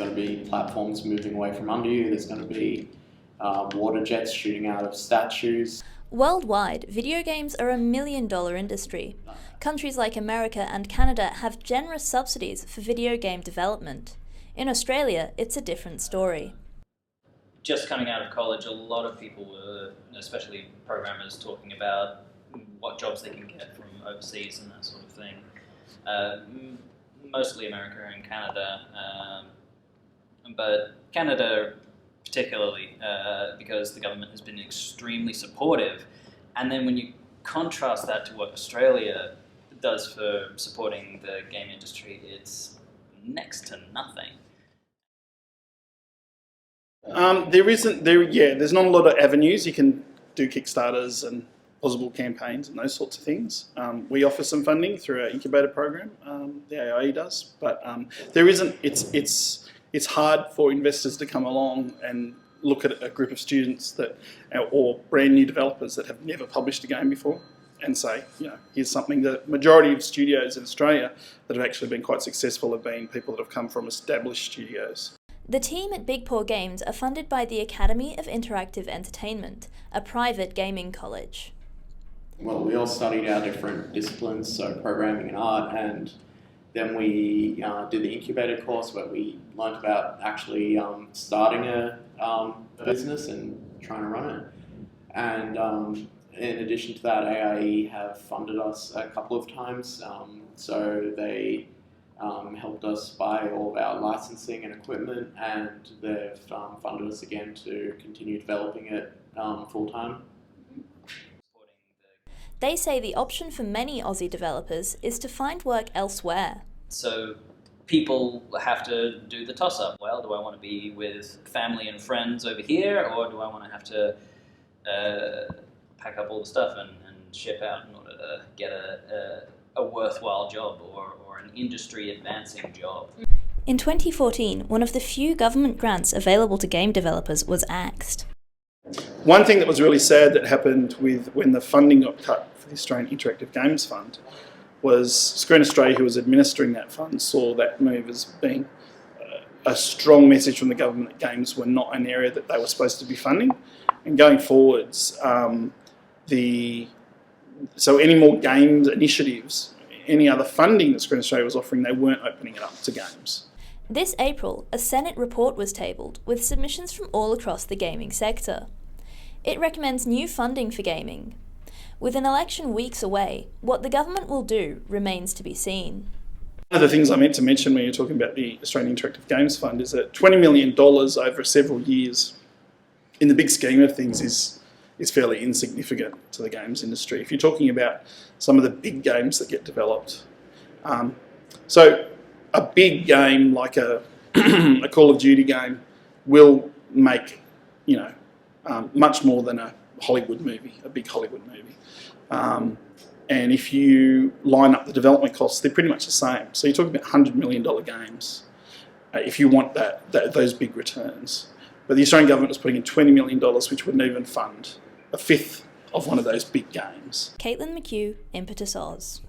going to be platforms moving away from under you. There's going to be water jets shooting out of statues. Worldwide, video games are a $1 million industry. Countries like America and Canada have generous subsidies for video game development. In Australia, it's a different story. Just coming out of college, a lot of people were, especially programmers, talking about what jobs they can get from overseas and that sort of thing. Mostly America and Canada, but Canada particularly because the government has been extremely supportive. And then when you contrast that to what Australia does for supporting the game industry, it's next to nothing. There's not a lot of avenues. You can do Kickstarters and possible campaigns and those sorts of things. We offer some funding through our incubator program, the AIE does, but there isn't. It's hard for investors to come along and look at a group of students or brand new developers that have never published a game before and say, here's something. The majority of studios in Australia that have actually been quite successful have been people that have come from established studios. The team at Big Paw Games are funded by the Academy of Interactive Entertainment, a private gaming college. Well, we all studied our different disciplines, so programming and art, and then we did the incubator course where we learned about actually starting a business and trying to run it. And in addition to that, AIE have funded us a couple of times, so they helped us buy all of our licensing and equipment, and they've funded us again to continue developing it full-time. They say the option for many Aussie developers is to find work elsewhere. So people have to do the toss-up. Well, do I want to be with family and friends over here, or do I want to have to pack up all the stuff and ship out in order to get a worthwhile job or an industry-advancing job? In 2014, one of the few government grants available to game developers was axed. One thing that was really sad that happened when the funding got cut for the Australian Interactive Games Fund was Screen Australia, who was administering that fund, saw that move as being a strong message from the government that games were not an area that they were supposed to be funding. And going forwards, so any more games initiatives, any other funding that Screen Australia was offering, they weren't opening it up to games. This April, a Senate report was tabled with submissions from all across the gaming sector. It recommends new funding for gaming. With an election weeks away, what the government will do remains to be seen. One of the things I meant to mention when you're talking about the Australian Interactive Games Fund is that $20 million over several years, in the big scheme of things, is fairly insignificant to the games industry. If you're talking about some of the big games that get developed. So a big game like a Call of Duty game will make, much more than a Hollywood movie, a big Hollywood movie. And if you line up the development costs, they're pretty much the same. So you're talking about $100 million games if you want those big returns. But the Australian government was putting in $20 million, which wouldn't even fund a fifth of one of those big games. Caitlin McHugh, Impetus Oz.